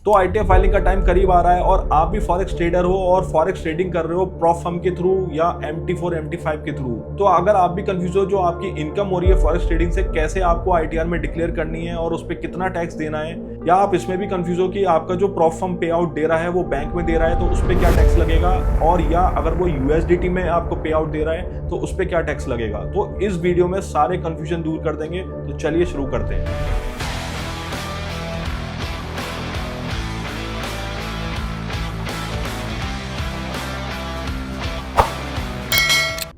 तो ITR filing का time करीब आ रहा है और आप भी फॉरेक्स ट्रेडर हो और फॉरेक्स ट्रेडिंग कर रहे हो प्रॉप फर्म के थ्रू या MT4 MT5 के थ्रू, तो अगर आप भी कंफ्यूज हो जो आपकी इनकम हो रही है फॉरेक्स ट्रेडिंग से कैसे आपको आईटीआर में डिक्लेयर करनी है और उस पर कितना टैक्स देना है, या आप इसमें भी कंफ्यूज हो कि आपका जो प्रॉप फर्म पे आउट दे रहा है वो बैंक में दे रहा है तो उस पर क्या टैक्स लगेगा, और या अगर वो USDT में आपको पे आउट दे रहा है तो उस पर क्या टैक्स लगेगा, तो इस वीडियो में सारे कंफ्यूजन दूर कर देंगे। तो चलिए शुरू करते हैं।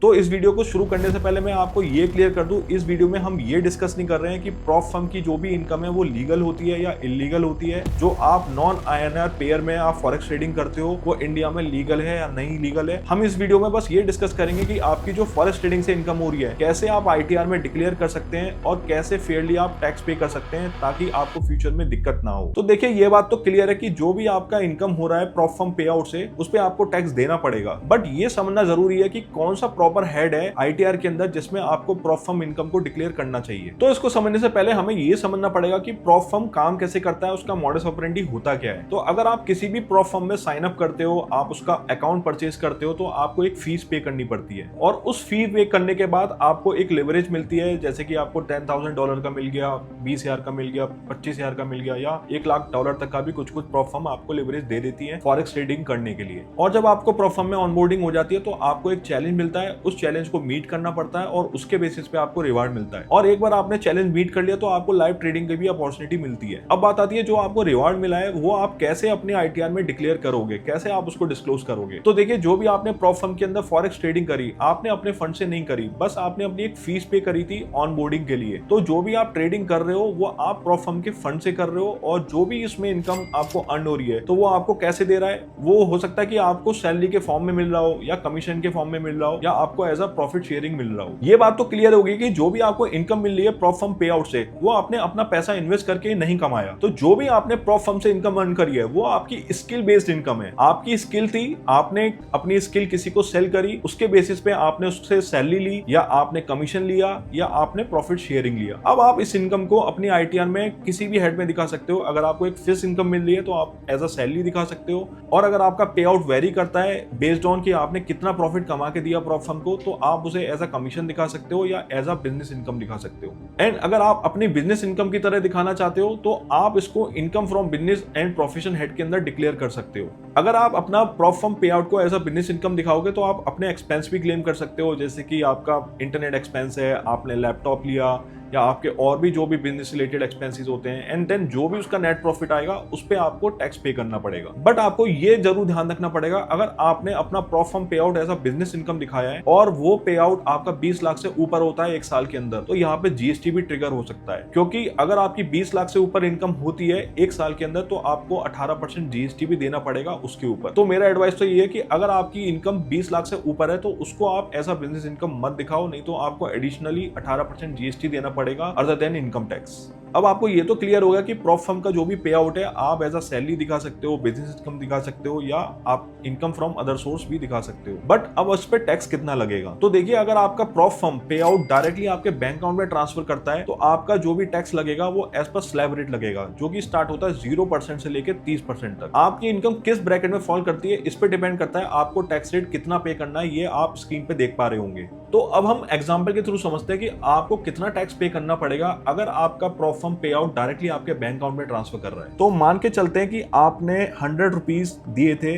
तो इस वीडियो को शुरू करने से पहले मैं आपको ये क्लियर कर दूं, इस वीडियो में हम ये डिस्कस नहीं कर रहे हैं कि प्रॉप फर्म की जो भी इनकम है वो लीगल होती है या इलीगल होती है। जो आप नॉन INR पेयर में आप फॉरेक्स ट्रेडिंग करते हो वो इंडिया में लीगल है या नहीं लीगल है। हम इस वीडियो में बस ये डिस्कस करेंगे कि आपकी जो फॉरेक्स ट्रेडिंग से इनकम हो रही है कैसे आप ITR में डिक्लेयर कर सकते हैं और कैसे फेयरली आप टैक्स पे कर सकते हैं ताकि आपको फ्यूचर में दिक्कत ना हो। तो देखिए ये बात तो क्लियर है कि जो भी आपका इनकम हो रहा है प्रॉप फर्म पे आउट से उस पर आपको टैक्स देना पड़ेगा, बट ये समझना जरूरी है कि कौन सा प्रॉपर हेड है ITR के अंदर जिसमें आपको प्रॉप फर्म इनकम को डिक्लेयर करना चाहिए। तो इसको समझने से पहले हमें यह समझना पड़ेगा कि प्रॉप फर्म काम कैसे करता है, उसका मॉडस ऑपरेंडी होता क्या है। तो अगर आप किसी भी प्रॉप फर्म में साइन अप करते हो, आप उसका अकाउंट परचेज करते हो तो आपको एक फीस पे करनी पड़ती है और उस फी पे करने के बाद आपको एक लेवरेज मिलती है, जैसे कि आपको $10,000 का मिल गया, 20,000 का मिल गया, 25,000 का मिल गया या $1,00,000 तक का भी कुछ प्रॉप फर्म आपको लेवरेज दे देती है फॉरेक्स ट्रेडिंग करने के लिए। और जब आपको प्रॉप फर्म में ऑनबोर्डिंग हो जाती है तो आपको एक चैलेंज मिलता है, उस चैलेंज को मीट करना पड़ता है और उसके बेसिस पे आपको रिवार्ड मिलता है। और एक बार आपने चैलेंज मीट कर लिया तो आपको लाइव ट्रेडिंग की भी अपॉर्चुनिटी मिलती है। अब बात आती है जो आपको रिवार्ड मिला है वो आप कैसे अपने ITR में डिक्लेयर करोगे, कैसे आप उसको डिस्क्लोज करोगे। तो देखिए जो भी आपने प्रॉप फर्म के अंदर फॉरेक्स ट्रेडिंग करी, आपने अपने फंड से नहीं करी, बस आपने अपनी एक फीस पे करी थी ऑनबोर्डिंग के लिए। तो जो भी आप ट्रेडिंग कर रहे हो वो आप प्रॉप फर्म के फंड से कर रहे हो और जो भी इसमें इनकम आपको अर्न हो रही है तो वो आपको कैसे दे रहा है, वो हो सकता है कि आपको सैलरी के फॉर्म में मिल रहा हो या कमीशन के फॉर्म में मिल रहा हो या आपको एज अ प्रॉफिट शेयरिंग मिल रहा हो। ये बात तो क्लियर होगी कि जो भी आपको इनकम मिल रही है प्रॉप फर्म पे आउट से वो आपने अपना पैसा इन्वेस्ट करके नहीं कमाया। तो जो भी आपने प्रॉप फर्म से इनकम अर्न करी है वो आपकी स्किल बेस्ड इनकम है। आपकी स्किल थी, आपने अपनी स्किल किसी को सेल करी, उसके बेसिस पे आपने उससे सैलरी ली या आपने कमीशन लिया या आपने प्रॉफिट शेयरिंग लिया। अब आप इस इनकम को अपनी ITR में किसी भी हेड में दिखा सकते हो। अगर आपको एक फिक्स इनकम मिल रही है तो आप एज अ सैलरी दिखा सकते हो, और अगर आपका पे आउट वेरी करता है बेस्ड ऑन कि आपने कितना प्रॉफिट कमा के दिया प्रॉप फर्म को, तो आप उसे एज अ कमीशन दिखा सकते हो या एज अ बिजनेस इनकम दिखा सकते हो। एंड अगर आप अपनी बिजनेस इनकम की तरह दिखाना चाहते हो तो आप इसको income from business and profession head के अंदर डिक्लेयर कर सकते हो। अगर आप अपना प्रॉप फर्म पे आउट को एज अ बिजनेस इनकम दिखाओगे तो आप अपने एक्सपेंस भी क्लेम कर सकते हो, जैसे कि आपका इंटरनेट एक्सपेंस है, आपने लैपटॉप लिया या आपके और भी जो भी बिजनेस रिलेटेड एक्सपेंसेस होते हैं, एंड देन जो भी उसका नेट प्रॉफिट आएगा उस पे आपको टैक्स पे करना पड़ेगा। बट आपको ये जरूर ध्यान रखना पड़ेगा, अगर आपने अपना prop firm payout as a business income दिखाया है और वो पे आउट आपका 20 लाख से ऊपर होता है एक साल के अंदर, तो यहाँ पे GST भी ट्रिगर हो सकता है, क्योंकि अगर आपकी 20 लाख से ऊपर इनकम होती है एक साल के अंदर तो आपको 18% GST भी देना पड़ेगा उसके ऊपर। तो मेरा एडवाइस तो ये है कि अगर आपकी इनकम 20 लाख से ऊपर है तो उसको आप एज अ बिजनेस इनकम मत दिखाओ, नहीं तो आपको एडिशनली 18% GST देना पड़ेगा अदर देन इनकम टैक्स। अब आपको ये तो क्लियर होगा कि प्रॉप फर्म का जो भी पे आउट है आप एज अ सैलरी दिखा सकते हो, बिजनेस इनकम दिखा सकते हो या आप इनकम फ्रॉम अदर सोर्स भी दिखा सकते हो। बट अब उस पर टैक्स कितना लगेगा, तो देखिए अगर आपका प्रॉप फर्म पे आउट डायरेक्टली आपके बैंक अकाउंट में ट्रांसफर करता है तो आपका जो भी टैक्स लगेगा वो एज पर स्लैब रेट लगेगा, जो कि स्टार्ट होता है 0% से लेकर 30% तक। आपकी इनकम किस ब्रैकेट में फॉल करती है इस पर डिपेंड करता है आपको टैक्स रेट कितना पे करना है, ये आप स्क्रीन पे देख पा रहे होंगे। तो अब हम एग्जांपल के थ्रू समझते हैं कि आपको कितना टैक्स पे करना पड़ेगा अगर आपका प्रॉप फर्म पे आउट डायरेक्टली आपके बैंक अकाउंट में ट्रांसफर कर रहा है। तो मान के चलते हैं कि आपने 100 रुपीज दिए थे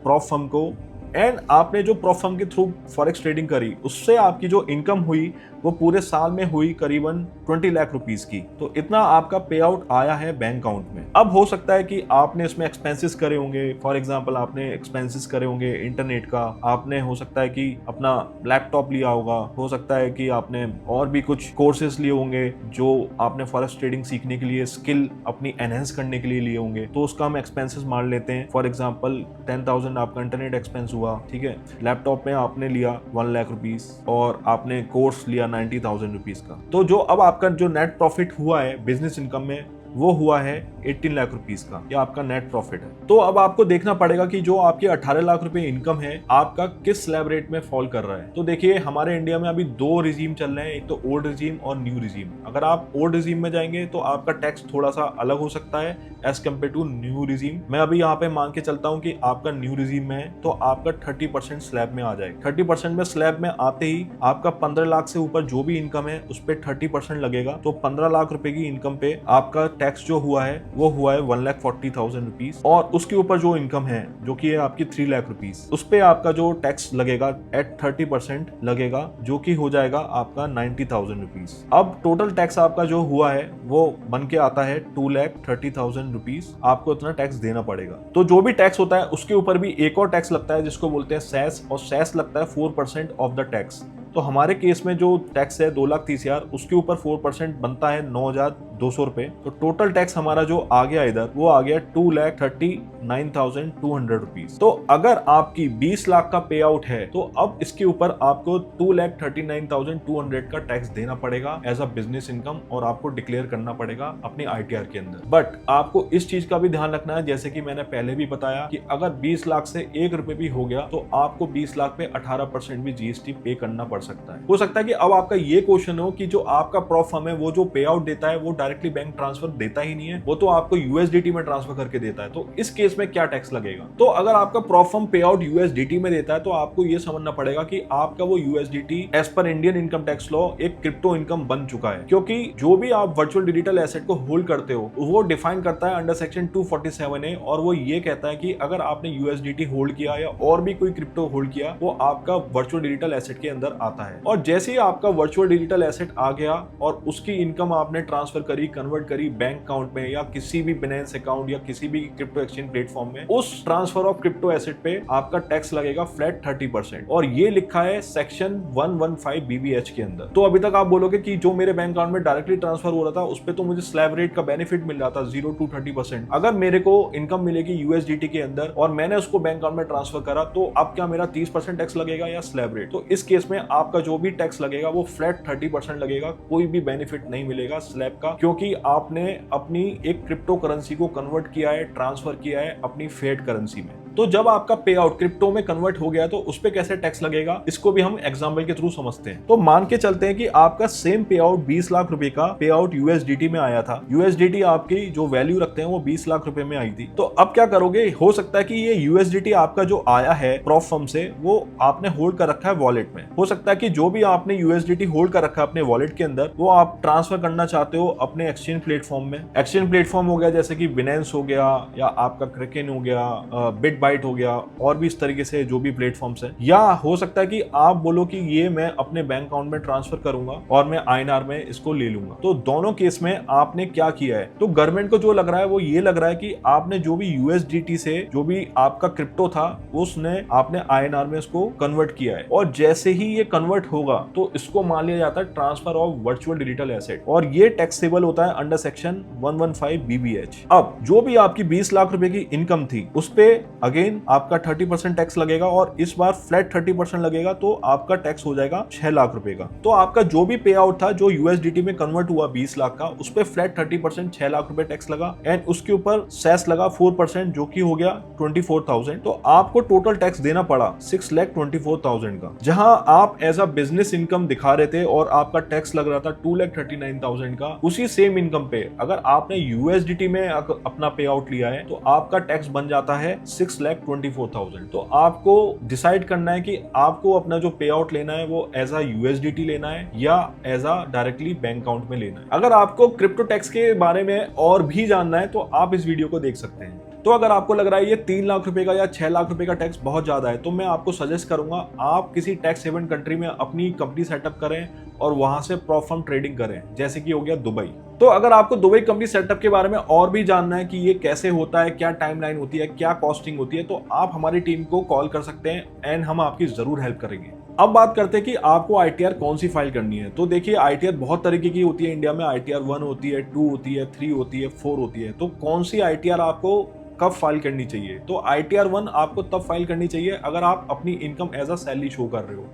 प्रॉप फर्म को, एंड आपने जो प्रॉप फर्म के थ्रू फॉरेक्स ट्रेडिंग करी उससे आपकी जो इनकम हुई वो पूरे साल में हुई करीबन 20 लाख रुपीस की। तो इतना आपका पे आउट आया है बैंक अकाउंट में। अब हो सकता है कि आपने इसमें एक्सपेंसेस करे होंगे, फॉर एग्जांपल आपने एक्सपेंसेस करे होंगे इंटरनेट का, आपने हो सकता है कि अपना लैपटॉप लिया होगा, हो सकता है कि आपने और भी कुछ कोर्सेज लिए होंगे जो आपने फॉरेक्स ट्रेडिंग सीखने के लिए, स्किल अपनी एनहेंस करने के लिए लिए होंगे, तो उसका हम एक्सपेंसेस मान लेते हैं। फॉर एग्जाम्पल 10,000 आपका इंटरनेट एक्सपेंस हुआ, ठीक है। लैपटॉप में आपने लिया 1 लाख रुपीस और आपने कोर्स लिया 90,000 रुपीज का। तो जो अब आपका जो नेट प्रॉफिट हुआ है बिजनेस इनकम में वो हुआ है 18 लाख रुपीस का, ये आपका नेट प्रॉफिट है। तो अब आपको देखना पड़ेगा कि जो आपकी 18 लाख रुपए इनकम है आपका किस स्लैब रेट में फॉल कर रहा है। तो देखिए हमारे इंडिया में अभी दो रिजीम चल रहे हैं, एक तो ओल्ड रिजीम और न्यू रिजीम। अगर आप ओल्ड रिजीम में जाएंगे तो आपका टैक्स थोड़ा सा अलग हो सकता है as compared to new regime. मैं अभी यहाँ पे मान के चलता हूँ कि आपका न्यू रिजीम में है तो आपका 30% स्लैब में आ जाएगा। 30% में स्लैब में आते ही आपका 15 लाख से ऊपर जो भी इनकम है उस पर 30% लगेगा। तो 15 लाख रुपए की इनकम पे आपका टैक्स जो हुआ है वो हुआ है 1,40,000 रुपीज, और उसके ऊपर जो इनकम है जो कि है आपकी 3 लाख रुपीज, उस पे आपका जो टैक्स लगेगा एट 30% लगेगा, जो कि हो जाएगा आपका 90,000 रुपीज। अब टोटल टैक्स आपका जो हुआ है वो बन के आता है 2,30,000 रुपीज। आपको इतना टैक्स देना पड़ेगा। तो जो भी टैक्स होता है उसके ऊपर भी एक और टैक्स लगता है जिसको बोलते हैं सेस, और सेस लगता है 4% ऑफ द टैक्स। तो हमारे केस में जो टैक्स है 2,30,000, उसके ऊपर 4% बनता है 9,200 रुपए। तो टोटल टैक्स हमारा जो आ गया इधर वो आ गया 2,39,200 रुपीज। तो अगर आपकी 20 लाख का पे आउट है तो अब इसके ऊपर आपको 2,39,200 का टैक्स देना पड़ेगा एज अ बिजनेस इनकम, और आपको डिक्लेयर करना पड़ेगा अपने ITR के अंदर। बट आपको इस चीज का भी ध्यान रखना है, जैसे कि मैंने पहले भी बताया कि अगर 20 लाख से 1 रुपए भी हो गया तो आपको 20 लाख पे 18% भी GST पे करना पड़ सकता है। हो सकता है कि अब आपका ये क्वेश्चन हो कि जो आपका प्रॉप फर्म है वो जो पे आउट देता है वो डायरेक्टली बैंक ट्रांसफर देता ही नहीं है, वो तो आपको USDT में ट्रांसफर करके देता है। तो इस केस में क्या टैक्स लगेगा? तो अगर आपका प्रॉप फर्म पे आउट USDT में देता है तो आपको ये समझना पड़ेगा कि आपका वो USDT एज पर इंडियन इनकम टैक्स लॉ एक क्रिप्टो इनकम बन चुका है, क्योंकि जो भी आप वर्चुअल डिजिटल एसेट को होल्ड करते हो वो डिफाइन करता है अंडर सेक्शन 247A, और वो ये कहता है कि अगर आपने USDT होल्ड किया या और भी कोई क्रिप्टो होल्ड किया वो आपका वर्चुअल डिजिटल एसेट के अंदर आता है। और जैसे ही आपका वर्चुअल डिजिटल एसेट आ गया और उसकी इनकम आपने ट्रांसफर करी, कन्वर्ट करी बैंक अकाउंट में या किसी भी बिनेंस अकाउंट या किसी भी क्रिप्टो एक्सचेंज प्लेटफॉर्म में, उस ट्रांसफर ऑफ क्रिप्टो एसेट पे आपका टैक्स लगेगा फ्लैट 30%, और ये लिखा है सेक्शन 115 BBH के अंदर। तो अभी तक आप बोलोगे कि जो मेरे बैंक अकाउंट में डायरेक्टली ट्रांसफर हो रहा था उस पे तो मुझे स्लैब रेट का बेनिफिट मिल रहा था 0 to 30%। अगर मेरे को इनकम मिलेगी USDT के अंदर और मैंने उसको बैंक अकाउंट में ट्रांसफर करा तो अब क्या मेरा 30% टैक्स लगेगा या स्लैब रेट? तो इस केस में आपका जो भी टैक्स लगेगा वो फ्लैट 30% लगेगा, कोई भी बेनिफिट नहीं मिलेगा स्लैब का, क्योंकि आपने अपनी एक क्रिप्टो करेंसी को कन्वर्ट किया है, ट्रांसफर किया है अपनी फिएट करेंसी में। तो जब आपका पे आउट क्रिप्टो में कन्वर्ट हो गया तो उस पे कैसे टैक्स लगेगा, इसको भी हम एग्जाम्पल के थ्रू समझते हैं। तो मान के चलते हैं कि आपका सेम पे आउट 20 लाख रुपए का पे आउट USDT में आया था। USDT आपकी जो वैल्यू रखते हैं वो 20 लाख रुपए में आई थी। तो अब क्या करोगे? हो सकता है कि ये USDT आपका जो आया है प्रॉप फर्म से वो आपने होल्ड कर रखा है वॉलेट में। हो सकता है कि जो भी आपने USDT होल्ड कर रखा है अपने वॉलेट के अंदर वो आप ट्रांसफर करना चाहते हो अपने एक्सचेंज प्लेटफॉर्म में। एक्सचेंज प्लेटफॉर्म हो गया जैसे कि बिनेंस हो गया या आपका क्रेकेन हो गया, बिटबाइट हो गया, और भी इस तरीके से जो भी प्लेटफॉर्म्स है। या हो सकता है कि आप बोलो कि ये मैं अपने बैंक अकाउंट में ट्रांसफर करूंगा और मैं INR में इसको ले लूंगा। तो दोनों केस में आपने क्या किया है? तो गवर्नमेंट को जो लग रहा है वो ये लग रहा है कि आपने जो भी USDT से जो भी आपका क्रिप्टो था उसने आपने INR में इसको कन्वर्ट किया है, और जैसे ही ये कन्वर्ट होगा तो इसको मान लिया जाता है transfer of virtual digital asset, और ये टैक्सेबल होता है अंडर सेक्शन 115 BBH। अब जो भी आपकी 20 लाख रुपए की इनकम थी उस पे अगेन आपका 30% टैक्स लगेगा, और इस बार फ्लैट 30% लगेगा तो आपका टैक्स हो जाएगा 6 लाख रुपए का। तो आपका जो भी पे आउट था जो USDT में कन्वर्ट हुआ 20 लाख का, उस पे फ्लैट 30% 6 लाख रुपए टैक्स लगा, एंड उसके ऊपर सेस लगा 4% जो कि हो गया 24,000। तो आपको टोटल टैक्स देना पड़ा 6,24,000 का। जहां आप एज अ बिजनेस इनकम दिखा रहे थे और आपका टैक्स लग रहा था 2,39,000 का, उसी सेम इनकम पे अगर आपने USDT में अपना पे आउट लिया है तो आपका टैक्स बन जाता है 6,24,000। तो आपको डिसाइड करना है कि आपको अपना जो पे आउट लेना है वो एज अ USDT लेना है या as a directly bank account में लेना है। अगर आपको क्रिप्टो टैक्स के बारे में और भी जानना है तो आप इस वीडियो को देख सकते हैं। तो अगर आपको लग रहा है ये 3 लाख रुपए का या 6 लाख रुपए का टैक्स बहुत ज्यादा है तो मैं आपको सजेस्ट करूंगा आप किसी टैक्स हेवन कंट्री में अपनी कंपनी सेटअप करें और वहां से प्रॉप फर्म ट्रेडिंग करें, जैसे कि हो गया दुबई। तो अगर आपको दुबई कंपनी सेटअप के बारे में और भी जानना है कि ये कैसे होता है, क्या टाइमलाइन होती है, क्या कॉस्टिंग होती है, तो आप हमारी टीम को कॉल कर सकते हैं एंड हम आपकी जरूर हेल्प करेंगे। अब बात करते हैं कि आपको ITR कौन सी फाइल करनी है। तो देखिए ITR बहुत तरीके की होती है इंडिया में। ITR 1 होती है, 2 होती है, 3 होती है, 4 होती है। तो कौन सी ITR आपको कब फाइल करनी चाहिए? तो ITR 1 आपको तब फाइल करनी चाहिए अगर आप अपनी income as a salary show कर रहे हो,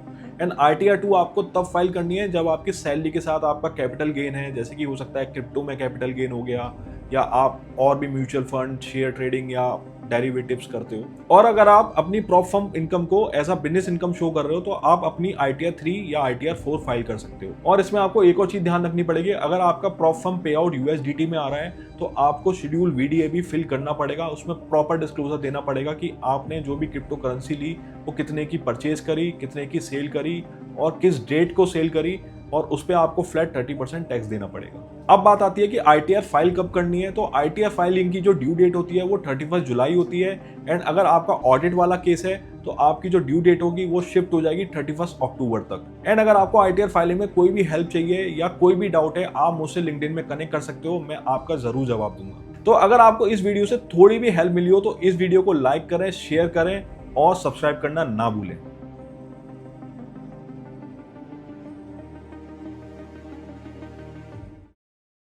एंड ITR 2 आपको तब फाइल करनी है जब आपकी सैलरी के साथ आपका कैपिटल गेन है, जैसे कि हो सकता है क्रिप्टो में कैपिटल गेन हो गया या आप और भी म्यूचुअल फंड, शेयर ट्रेडिंग या डेरिवेटिव्स करते हो। और अगर आप अपनी प्रॉप फर्म इनकम को as a business income show कर रहे हो तो आप अपनी ITR 3 या ITR 4 फाइल कर सकते हो। और इसमें आपको एक और चीज ध्यान रखनी पड़ेगी, अगर आपका प्रॉप फर्म पे आउट USDT में आ रहा है तो आपको शेड्यूल VDA भी फिल करना पड़ेगा। उसमें प्रॉपर डिस्क्लोजर देना पड़ेगा कि आपने जो भी क्रिप्टो करेंसी ली वो कितने की परचेज करी, कितने की सेल करी और किस डेट को सेल करी, और उस पर आपको फ्लैट 30% टैक्स देना पड़ेगा। अब बात आती है कि ITR फाइल कब करनी है। तो ITR फाइलिंग की जो ड्यू डेट होती है वो 31 जुलाई होती है। एंड अगर आपका ऑडिट वाला केस है तो आपकी जो ड्यू डेट होगी वो शिफ्ट हो जाएगी 31 अक्टूबर तक। एंड अगर आपको ITR फाइलिंग में कोई भी हेल्प चाहिए या कोई भी डाउट है, आप मुझसे लिंक्डइन में कनेक्ट कर सकते हो, मैं आपका जरूर जवाब दूंगा। तो अगर आपको इस वीडियो से थोड़ी भी हेल्प मिली हो तो इस वीडियो को लाइक करें, शेयर करें और सब्सक्राइब करना ना भूलें।